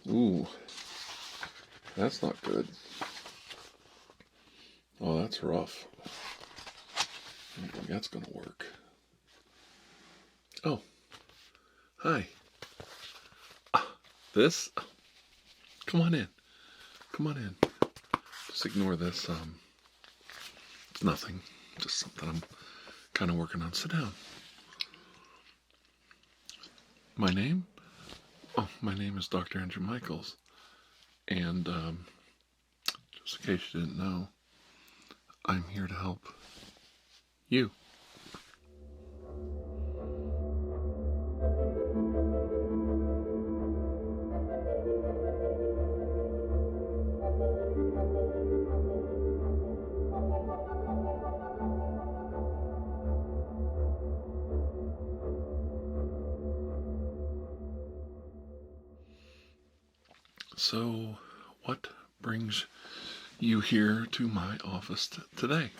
Ooh, that's not good. Oh, that's rough. I don't think that's gonna work. Oh, hi. This? Come on in. Come on in. Just ignore this. It's nothing. Just something I'm kind of working on. Sit down. My name? Oh, my name is Dr. Andrew Michaels. And just in case you didn't know, I'm here to help you. So, what brings you here to my office today?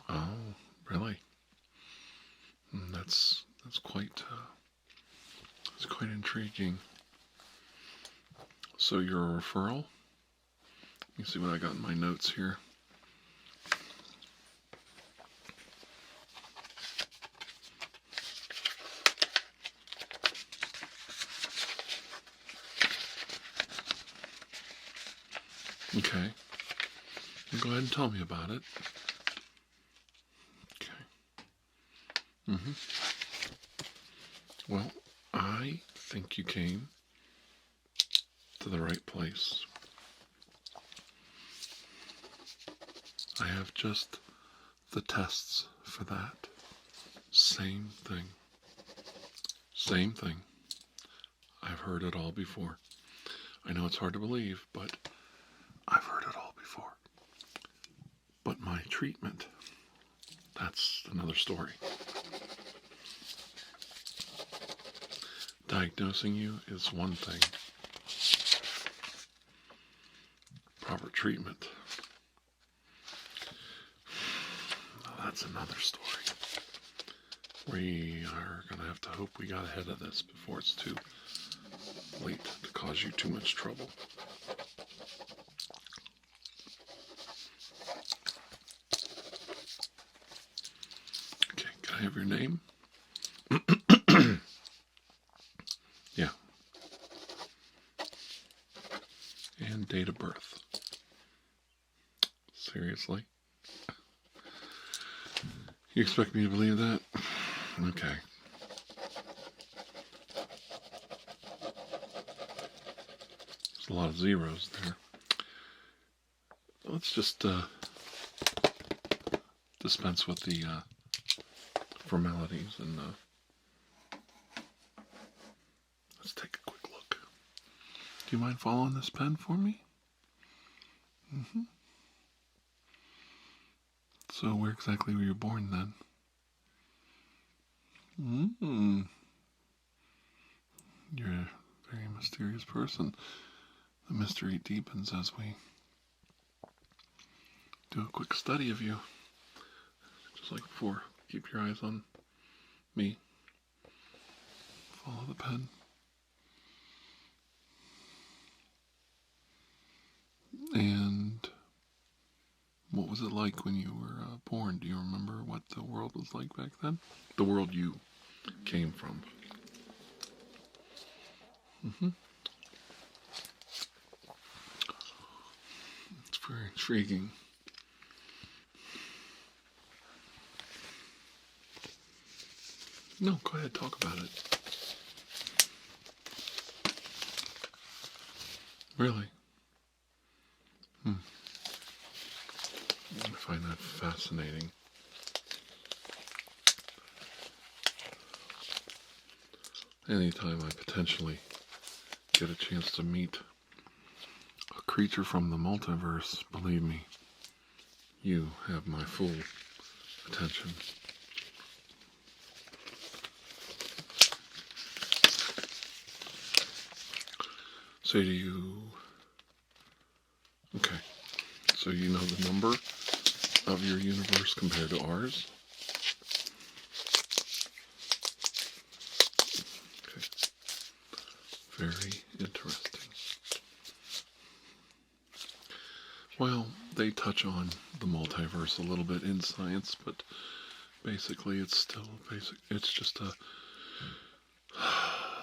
Oh, really? That's quite intriguing. So you're a referral? Let me see what I got in my notes here. Okay. Go ahead and tell me about it. Okay. Well, I think you came to the right place. I have just the tests for that. Same thing. Same thing. I've heard it all before. I know it's hard to believe, but I've heard it all before. But my treatment, that's another story. Diagnosing you is one thing. Proper treatment, that's another story. We are going to have to hope we got ahead of this before it's too late to cause you too much trouble. Okay, can I have your name? Yeah. And date of birth. Seriously? You expect me to believe that? Okay. There's a lot of zeros there. Let's just dispense with the formalities and let's take a quick look. Do you mind following this pen for me? So where exactly were you born then? You're a very mysterious person. The mystery deepens as we do a quick study of you. Just like before, keep your eyes on me. Follow the pen. And what was it like when you were born? Do you remember what the world was like back then? The world you came from. It's very intriguing. No, go ahead, talk about it. Really? I find that fascinating. Anytime I potentially get a chance to meet a creature from the multiverse, believe me, you have my full attention. So okay, so you know the number of your universe compared to ours? Okay. Very Interesting. Well, they touch on the multiverse a little bit in science, but basically it's still basic. It's just a,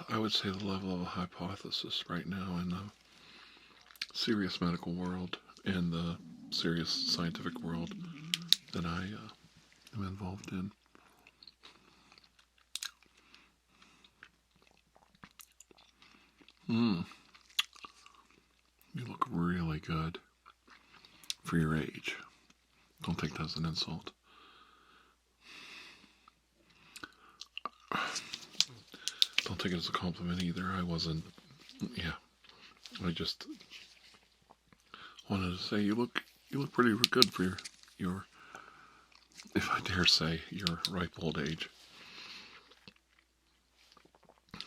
I would say, the level of a hypothesis right now in the serious medical world and the serious scientific world that I am involved in. You look really good for your age. Don't take that as an insult. Don't take it as a compliment either. I wasn't, I just wanted to say you look pretty good for your, if I dare say, your ripe old age.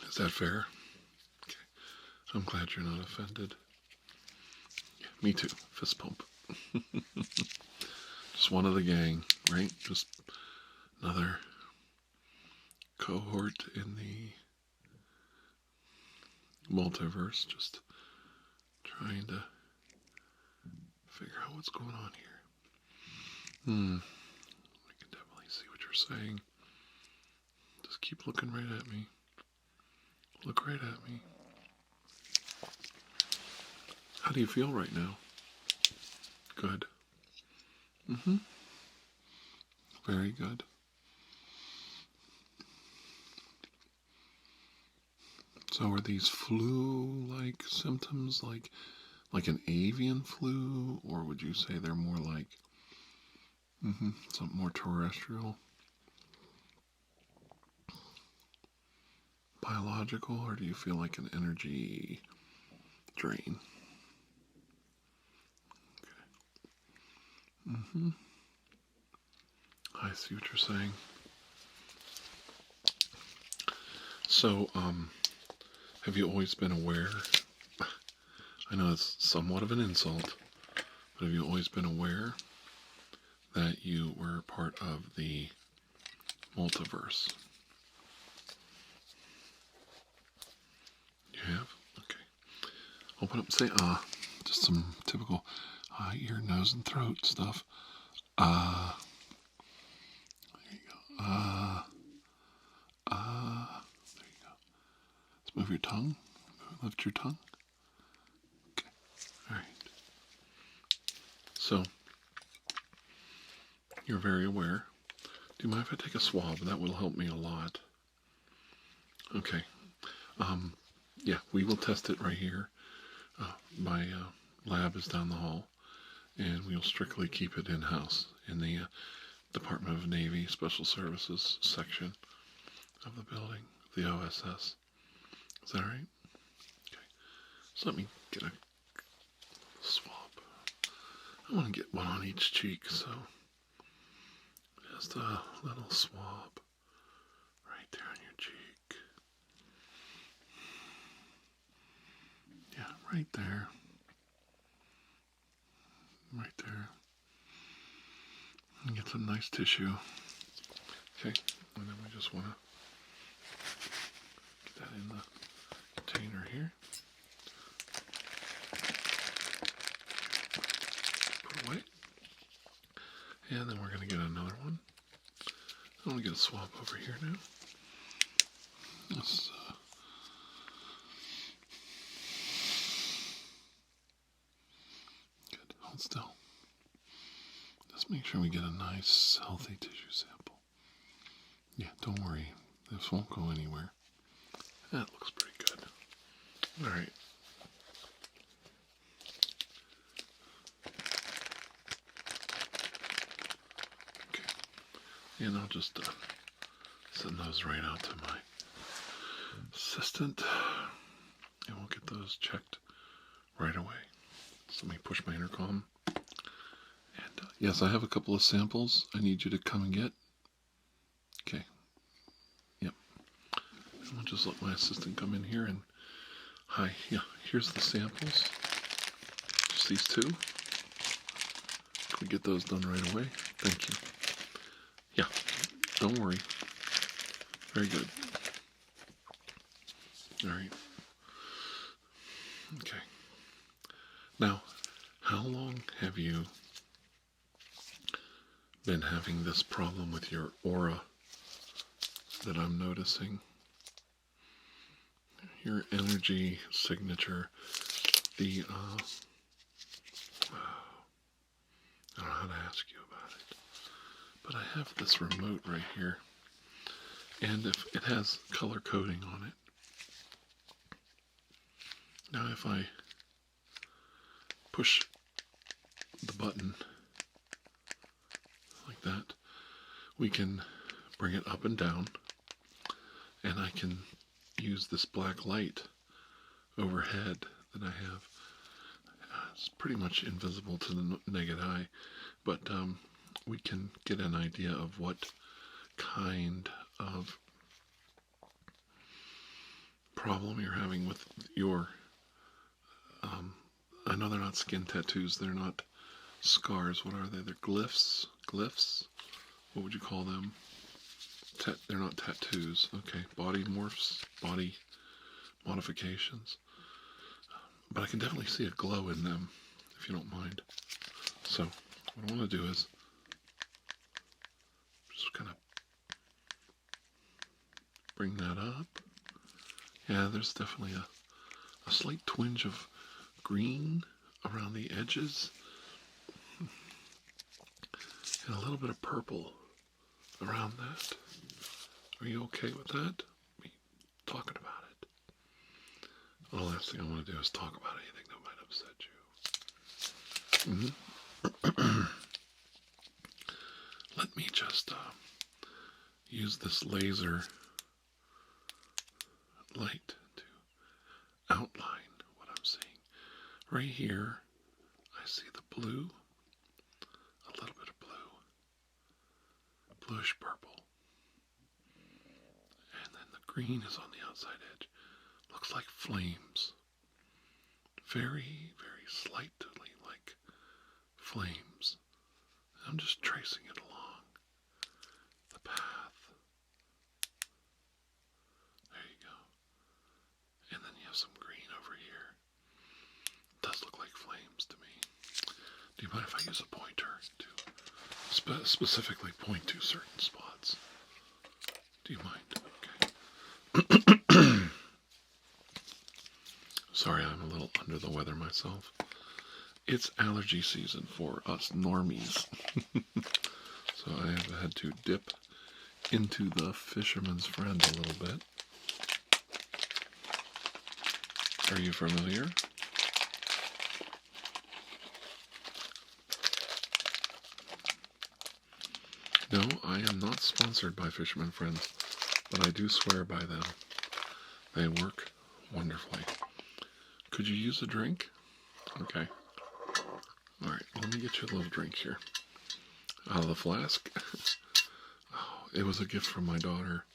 Is that fair? Okay. I'm glad you're not offended. Yeah, me too. Fist pump. Just one of the gang, right? Just another cohort in the multiverse, just trying to figure out what's going on here. I can definitely see what you're saying. Just keep looking right at me. Look right at me. How do you feel right now? Good. Very good. So are these flu-like symptoms, like an avian flu, or would you say they're more like something more terrestrial? Biological, or do you feel like an energy drain? Okay. I see what you're saying. So, have you always been aware? I know it's somewhat of an insult, but have you always been aware that you were part of the multiverse? You have? Okay. Open up and say just some typical ear, nose, and throat stuff. There you go. There you go. Let's move your tongue. Lift your tongue. Okay. All right. So, you're very aware. Do you mind if I take a swab? That will help me a lot. Okay. Yeah, we will test it right here. My lab is down the hall, and we'll strictly keep it in-house in the Department of Navy Special Services section of the building, the OSS. Is that all right? Okay. So let me get a swab. I want to get one on each cheek, so just a little swab right there on your cheek. Yeah, right there. Right there. And get some nice tissue. Okay, and then we just want to get that in the container here. Put away. And then we're going to get another one. I'm going to get a swab over here now. Let's, good. Hold still. Just make sure we get a nice, healthy tissue sample. Yeah, don't worry. This won't go anywhere. That looks pretty good. All right. Okay. And I'll just send those right out to my assistant. And we'll get those checked right away. So let me push my intercom. And yes, I have a couple of samples I need you to come and get. Okay. Yep. And I'll just let my assistant come in here and hi. Yeah, here's the samples. Just these two. Can we get those done right away? Thank you. Yeah, don't worry. Very good. All right. Okay. Now, how long have you been having this problem with your aura that I'm noticing? Your energy signature, the, I don't know how to ask you about it, but I have this remote right here, and if it has color coding on it. Now if I push the button like that, we can bring it up and down, and I can use this black light overhead that I have. It's pretty much invisible to the naked eye, but we can get an idea of what kind of problem you're having with your, I know they're not skin tattoos, they're not scars, what are they? They're glyphs? Glyphs? What would you call them? They're not tattoos. Okay, body morphs, body modifications. But I can definitely see a glow in them, if you don't mind. So, what I want to do is just kind of bring that up. Yeah, there's definitely a slight twinge of green around the edges, and a little bit of purple around that. Are you okay with that? Me talking about it. The last thing I want to do is talk about anything that might upset you. Let me just use this laser light to outline what I'm seeing. Right here, I see the blue, a little bit of blue, bluish purple, and then the green is on the outside edge. Looks like flames. Very, very slightly like flames. I'm just tracing it along the path. There you go. And then you have some green over here. It does look like flames to me. Do you mind if I use a pointer to specifically point to certain spots? Do you mind? Okay. Sorry, I'm a little under the weather myself. It's allergy season for us normies. So I have had to dip into the fisherman's friend a little bit. Are you familiar? No, I am not sponsored by Fisherman Friends, but I do swear by them. They work wonderfully. Could you use a drink? Okay. Alright, let me get you a little drink here. Out of the flask. Oh, it was a gift from my daughter.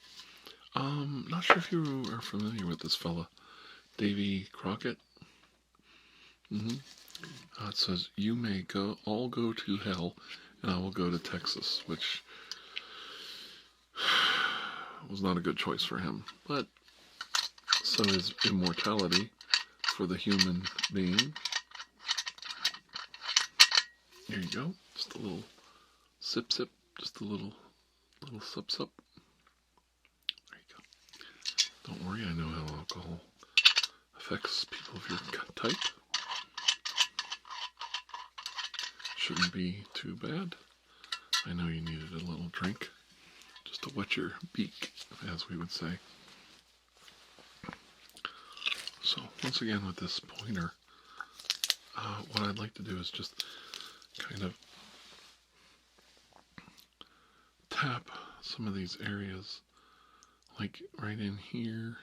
Not sure if you are familiar with this fella. Davy Crockett. It says, you may all go to hell, and I will go to Texas, which was not a good choice for him. But so is immortality for the human being. Here you go. Just a little sip. Just a little sup. There you go. Don't worry, I know how alcohol affects people of your type. Shouldn't be too bad. I know you needed a little drink just to wet your beak, as we would say. So once again with this pointer, what I'd like to do is just kind of tap some of these areas, like right in here.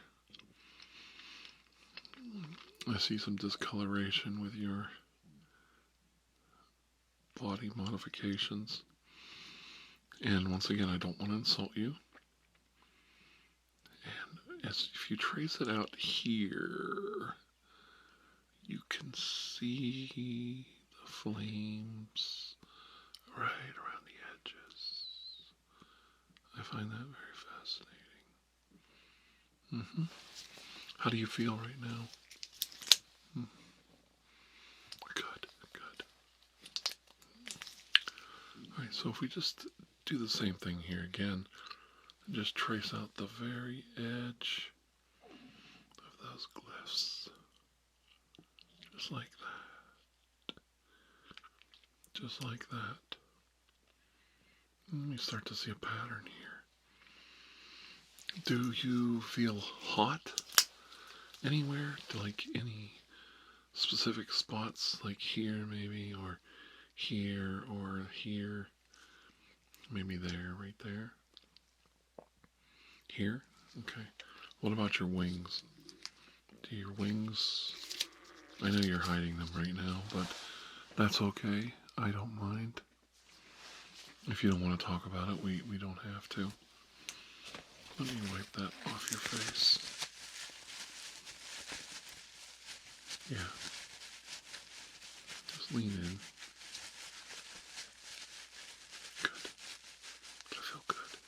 I see some discoloration with your body modifications. And once again, I don't want to insult you. And if you trace it out here, you can see the flames right around the edges. I find that very fascinating. How do you feel right now? So if we just do the same thing here again, and just trace out the very edge of those glyphs, just like that, just like that. And we start to see a pattern here. Do you feel hot anywhere? Like any specific spots, like here maybe, or here, or here, maybe there, right there? Here? Okay. What about your wings? Do your wings... I know you're hiding them right now, but that's okay. I don't mind. If you don't want to talk about it, we don't have to. Let me wipe that off your face. Yeah. Just lean in. Good. I feel good.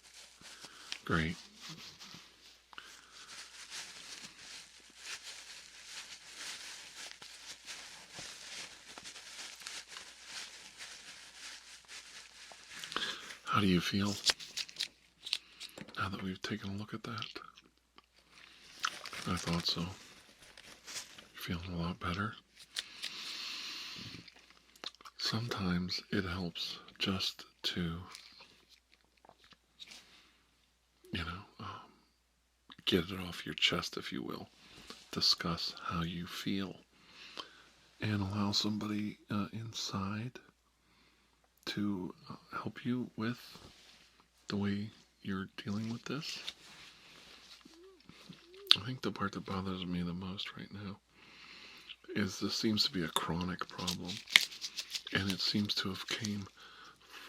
Great. How do you feel now that we've taken a look at that? I thought so. Feeling a lot better. Sometimes it helps just to, get it off your chest, if you will. Discuss how you feel. And allow somebody inside to help you with the way you're dealing with this. I think the part that bothers me the most right now is this seems to be a chronic problem, and it seems to have came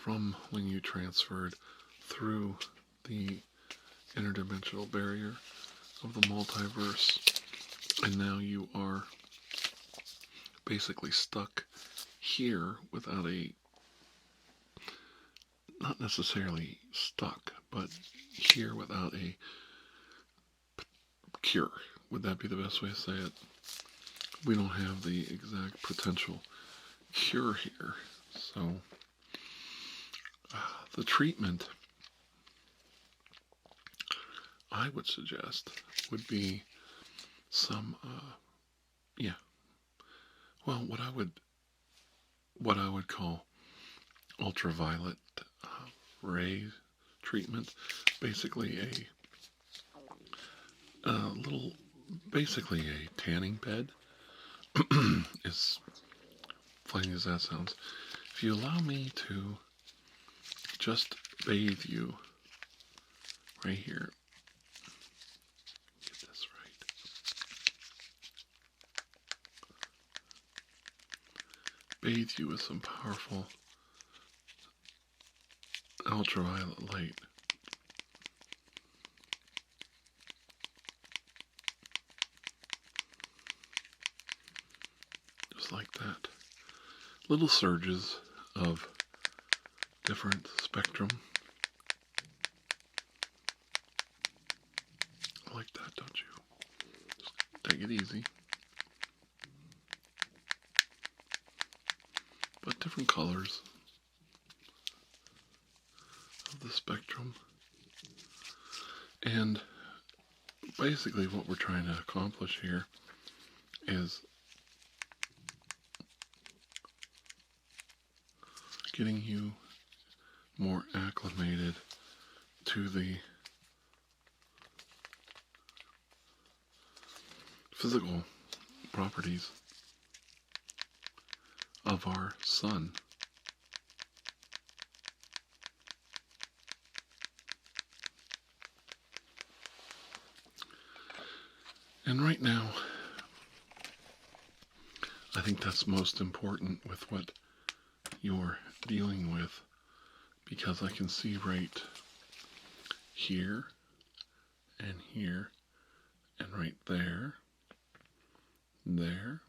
from when you transferred through the interdimensional barrier of the multiverse, and now you are basically stuck here without a, not necessarily stuck, but here without a cure. Would that be the best way to say it? We don't have the exact potential cure here. So the treatment I would suggest would be some, what I would call ultraviolet ray treatment. Basically basically a tanning bed. As plain as that sounds. If you allow me to just bathe you right here. Get this right. Bathe you with some powerful ultraviolet light. Just like that. Little surges of different spectrum. I like that, don't you? Just take it easy. But different colors of the spectrum. And basically what we're trying to accomplish here is getting you more acclimated to the physical properties of our sun. And right now, I think that's most important with what you're dealing with, because I can see right here and here and right there, there.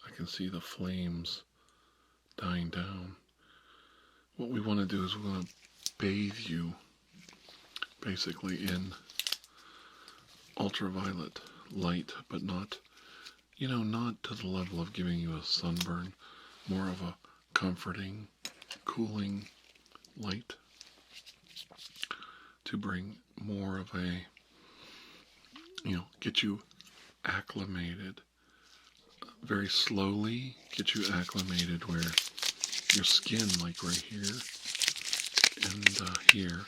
I can see the flames dying down. What we want to do is we want to bathe you basically in ultraviolet light, but not, not to the level of giving you a sunburn, more of a comforting cooling light to bring more of a, get you acclimated very slowly, get you acclimated where your skin, like right here and here,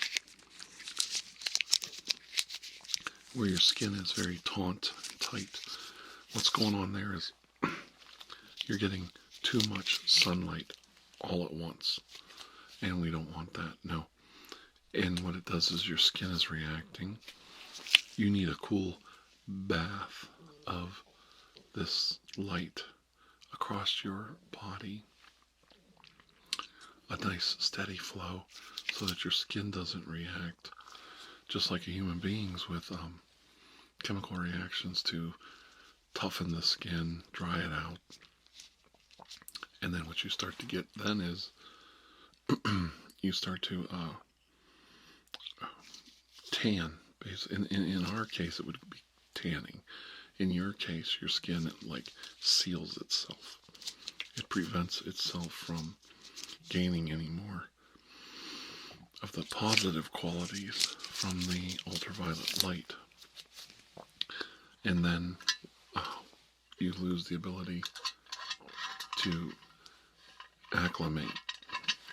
where your skin is very taut, tight. What's going on there is you're getting too much sunlight all at once, and we don't want that, no. And what it does is your skin is reacting. You need a cool bath of this light across your body, a nice steady flow so that your skin doesn't react just like a human being's with chemical reactions to toughen the skin, dry it out. And then what you start to get then is you start to tan. In our case, it would be tanning. In your case, your skin like seals itself. It prevents itself from gaining any more of the positive qualities from the ultraviolet light. And then you lose the ability to acclimate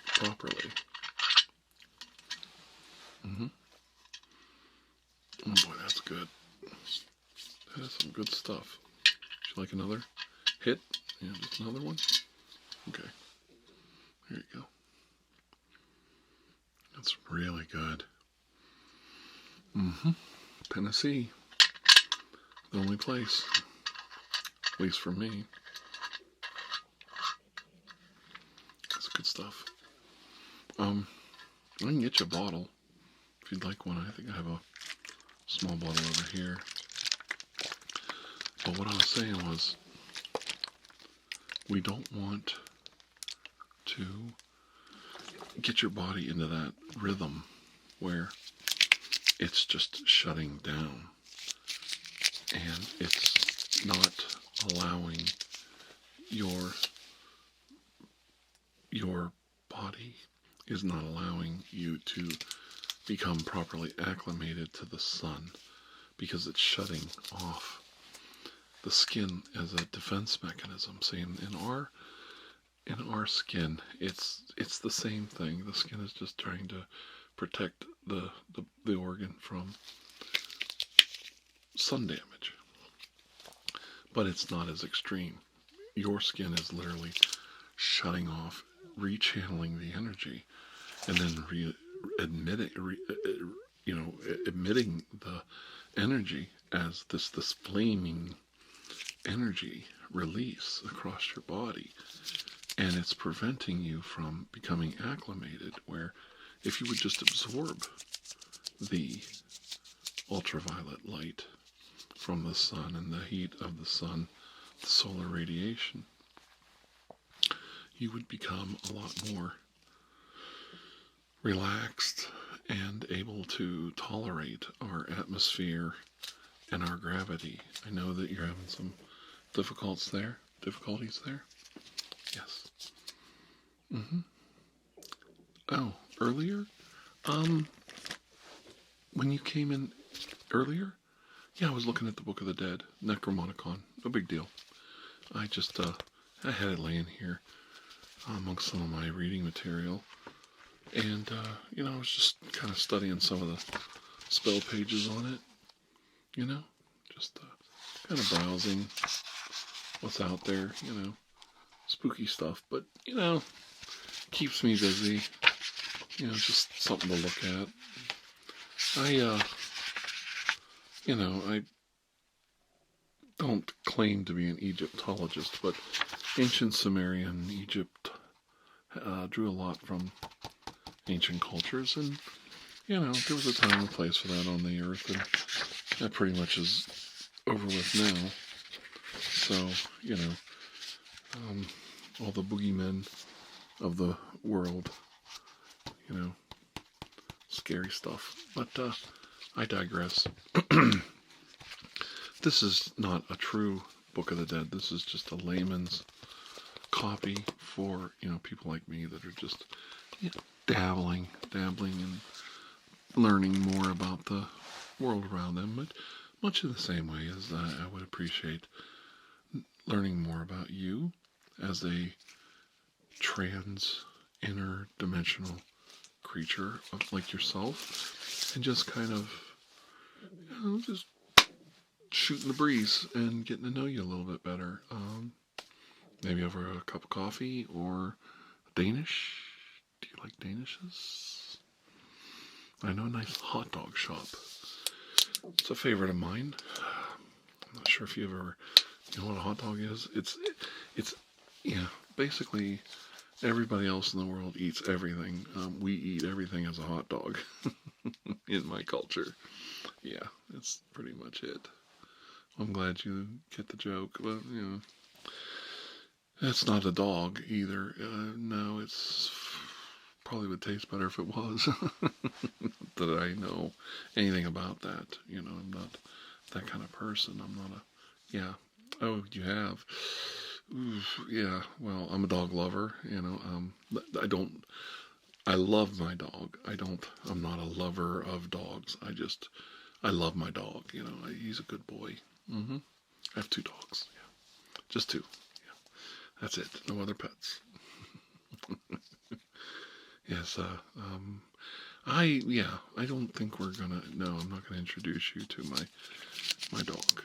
properly. Oh boy, that's good. That is some good stuff. Would you like another hit? Yeah, just another one? Okay. There you go. That's really good. Tennessee. The only place. At least for me. That's good stuff. I can get you a bottle if you'd like one. I think I have a small bottle over here. But what I was saying was, we don't want to get your body into that rhythm where it's just shutting down and it's not allowing your body is not allowing you to become properly acclimated to the sun because it's shutting off the skin as a defense mechanism. See, in our skin, it's the same thing. The skin is just trying to protect the organ from sun damage, but it's not as extreme. Your skin is literally shutting off, rechanneling the energy, and then emitting the energy as this flaming energy release across your body. And it's preventing you from becoming acclimated, where if you would just absorb the ultraviolet light from the sun and the heat of the sun, the solar radiation, you would become a lot more relaxed and able to tolerate our atmosphere and our gravity. I know that you're having some difficulties there. Yes. Oh, earlier? When you came in earlier? Yeah, I was looking at the Book of the Dead, Necromonicon. No big deal. I just, I had it laying here amongst some of my reading material. And, I was just kind of studying some of the spell pages on it. Just kind of browsing what's out there, spooky stuff. But, keeps me busy. Just something to look at. I don't claim to be an Egyptologist, but ancient Sumerian Egypt drew a lot from ancient cultures, and there was a time and place for that on the earth, and that pretty much is over with now. So, all the boogeymen of the world, scary stuff. But I digress. This is not a true Book of the Dead. This is just a layman's copy for, people like me that are just dabbling in learning more about the world around them, but much in the same way as I would appreciate learning more about you as a trans interdimensional creature like yourself, and just kind of just shooting the breeze and getting to know you a little bit better. Maybe over a cup of coffee or Danish. Do you like Danishes? I know a nice hot dog shop. It's a favorite of mine. I'm not sure if you ever, what a hot dog is. It's basically everybody else in the world eats everything. We eat everything as a hot dog in my culture. Yeah, that's pretty much it. I'm glad you get the joke, but it's not a dog either. No, it's probably would taste better if it was. That I know anything about that. I'm not that kind of person. I'm not a, yeah. Oh, you have? Oof, yeah, well, I'm a dog lover, I love my dog. I'm not a lover of dogs. I love my dog, he's a good boy. I have 2 dogs, yeah. Just 2, yeah. That's it, no other pets. Yes, I don't think I'm not gonna introduce you to my dog.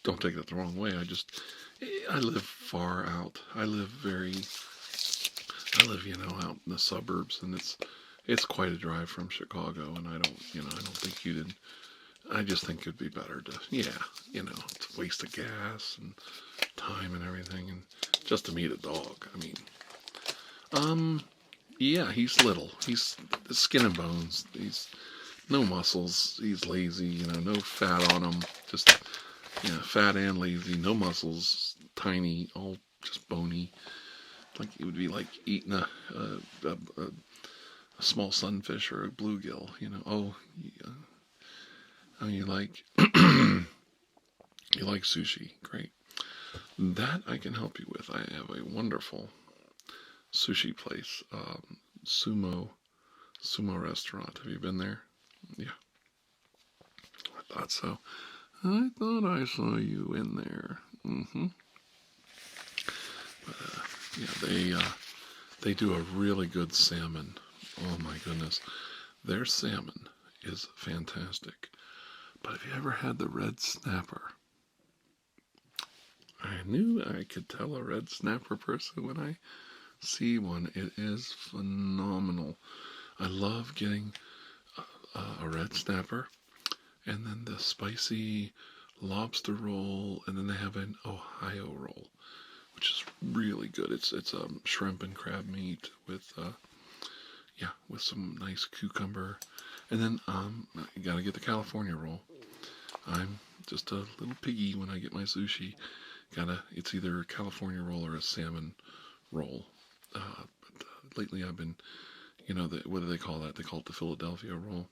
Don't take that the wrong way. I live far out. I live, out in the suburbs, and it's quite a drive from Chicago, and I don't think you did. I just think it'd be better to, it's a waste of gas and time and everything, and just to meet a dog. Yeah, he's little. He's skin and bones. He's no muscles. He's lazy, no fat on him. Just, fat and lazy, no muscles, tiny, all just bony. Like it would be like eating a small sunfish or a bluegill, Oh, yeah. Oh, you like you like sushi? Great. That I can help you with. I have a wonderful sushi place, sumo restaurant. Have you been there? Yeah, I thought so. I thought I saw you in there. Yeah, they do a really good salmon. Oh my goodness, their salmon is fantastic. But have you ever had the red snapper? I knew I could tell a red snapper person when I see one. It is phenomenal. I love getting a red snapper, and then the spicy lobster roll, and then they have an Ohio roll, which is really good. It's shrimp and crab meat with some nice cucumber, and then you gotta get the California roll. I'm just a little piggy when I get my sushi. It's either a California roll or a salmon roll. But lately I've been, what do they call that? They call it the Philadelphia roll.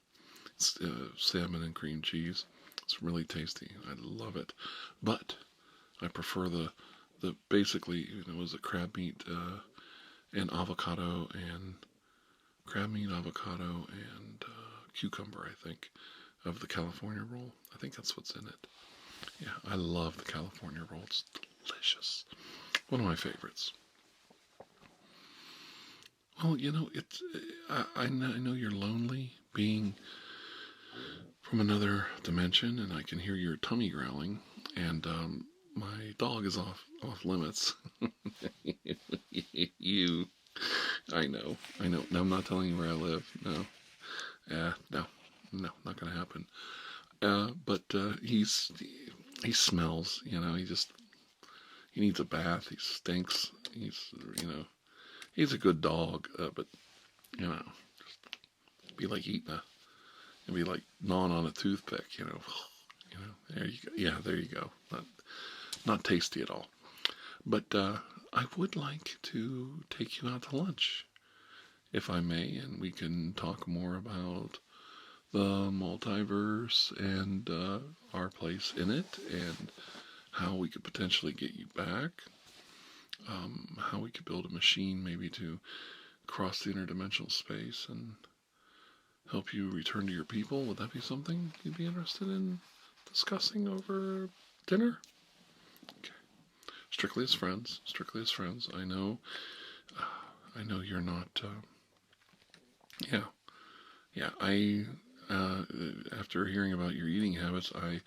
It's salmon and cream cheese. It's really tasty. I love it. But I prefer the basically, it was a crab meat and avocado and cucumber, I think, of the California roll. I think that's what's in it. Yeah, I love the California roll. It's delicious. One of my favorites. Well, it's I know you're lonely, being from another dimension, and I can hear your tummy growling, and my dog is off limits. You, I know. No, I'm not telling you where I live. No, no, not gonna happen. But he smells. He needs a bath. He stinks. He's a good dog. But just be like it'd be like gnawing on a toothpick. There you go. Yeah, there you go. Not tasty at all. But I would like to take you out to lunch, if I may, and we can talk more about the multiverse and our place in it, and how we could potentially get you back. how we could build a machine maybe to cross the interdimensional space and help you return to your people. Would that be something you'd be interested in discussing over dinner? Okay. Strictly as friends. Strictly as friends. I know you're not. Yeah. Yeah. After hearing about your eating habits, I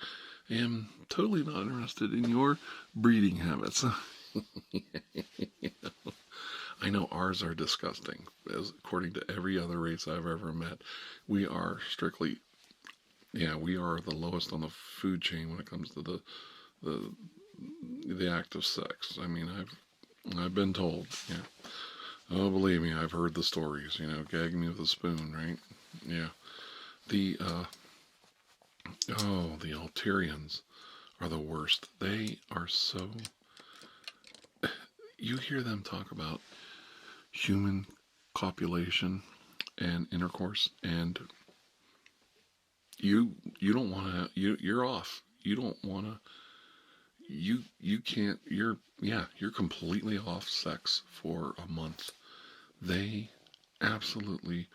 am totally not interested in your breeding habits. I know ours are disgusting. As according to every other race I've ever met, we are strictly, we are the lowest on the food chain when it comes to the act of sex. I mean, I've been told, yeah. Oh, believe me, I've heard the stories. Gag me with a spoon, right? Yeah. The the Alterians are the worst. They are so. You hear them talk about human copulation and intercourse, and you don't want to. You're off. You don't want to. You can't. You're completely off sex for a month. They absolutely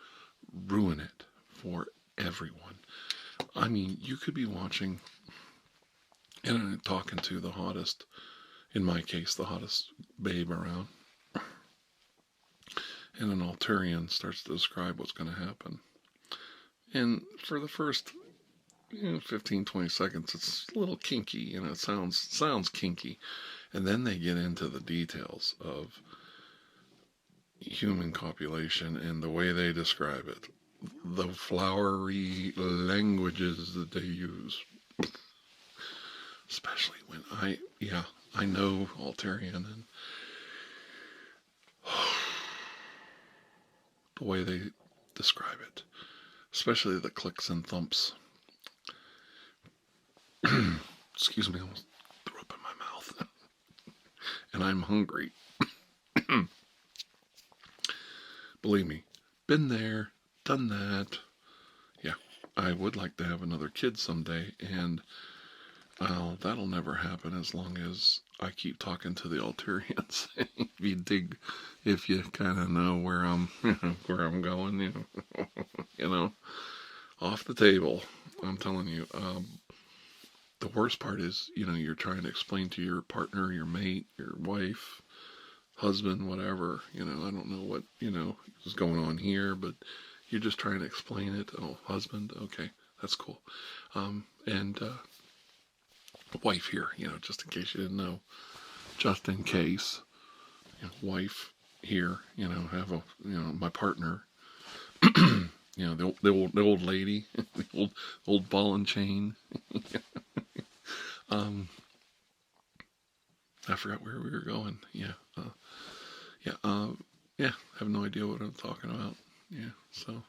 ruin it for everyone. I mean, you could be watching and talking to the hottest, in my case, the hottest babe around, and an Alterian starts to describe what's going to happen. And for the first 15, 20 seconds, it's a little kinky, it sounds kinky. And then they get into the details of human copulation and the way they describe it. The flowery languages that they use. Especially when I know Alterian, and the way they describe it. Especially the clicks and thumps. Excuse me, I almost threw up in my mouth. And I'm hungry. Believe me, been there, done that. Yeah, I would like to have another kid someday, and that'll never happen as long as I keep talking to the Alterians. If you kind of know where I'm going, off the table. I'm telling you. The worst part is, you're trying to explain to your partner, your mate, your wife, husband, whatever, I don't know what, is going on here, but you're just trying to explain it. Oh, husband, okay, that's cool. And wife here, just in case you didn't know, just in case, wife here, have my partner, the old lady, the old ball and chain. I forgot where we were going. I have no idea what I'm talking about. Yeah, so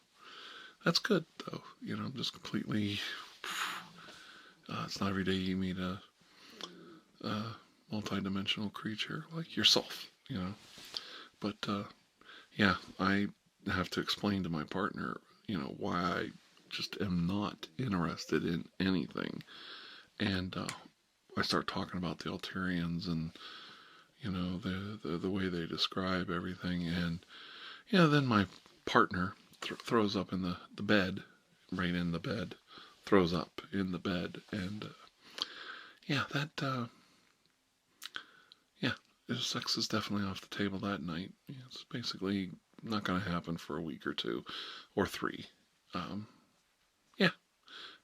that's good though. I'm just completely. It's not every day you meet a multi-dimensional creature like yourself. But I have to explain to my partner, why I just am not interested in anything, and I start talking about the Alterians and the way they describe everything, and then my partner throws up in the bed, right in the bed, throws up in the bed, and sex is definitely off the table that night. It's basically not going to happen for a week or two, or 3.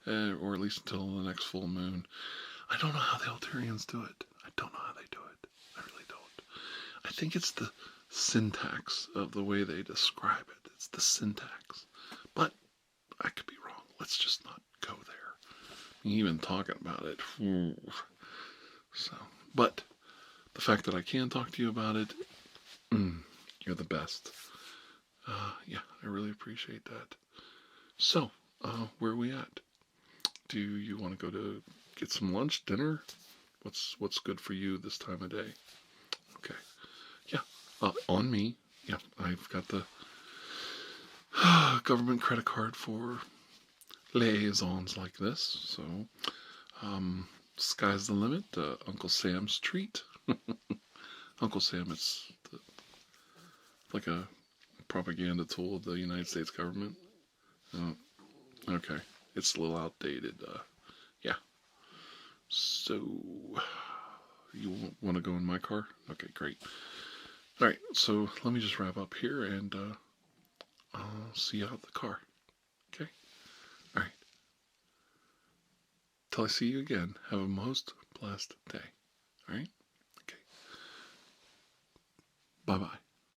Or at least until the next full moon. I don't know how the Alterians do it. I don't know how they do it. I really don't. I think it's the syntax of the way they describe it. It's the syntax. But I could be wrong. Let's just not go there. Even talking about it. So, but the fact that I can talk to you about it, you're the best. I really appreciate that. So, where are we at? Do you want to go to get some lunch, dinner? What's good for you this time of day? Okay. On me. I've got the government credit card for liaisons like this. So, sky's the limit. Uncle Sam's treat. Uncle Sam, it's like a propaganda tool of the United States government. Oh, okay. It's a little outdated. Yeah. So, you want to go in my car? Okay, great. All right, so let me just wrap up here, and I'll see you out the car. Okay? All right. Till I see you again, have a most blessed day. All right? Okay. Bye-bye.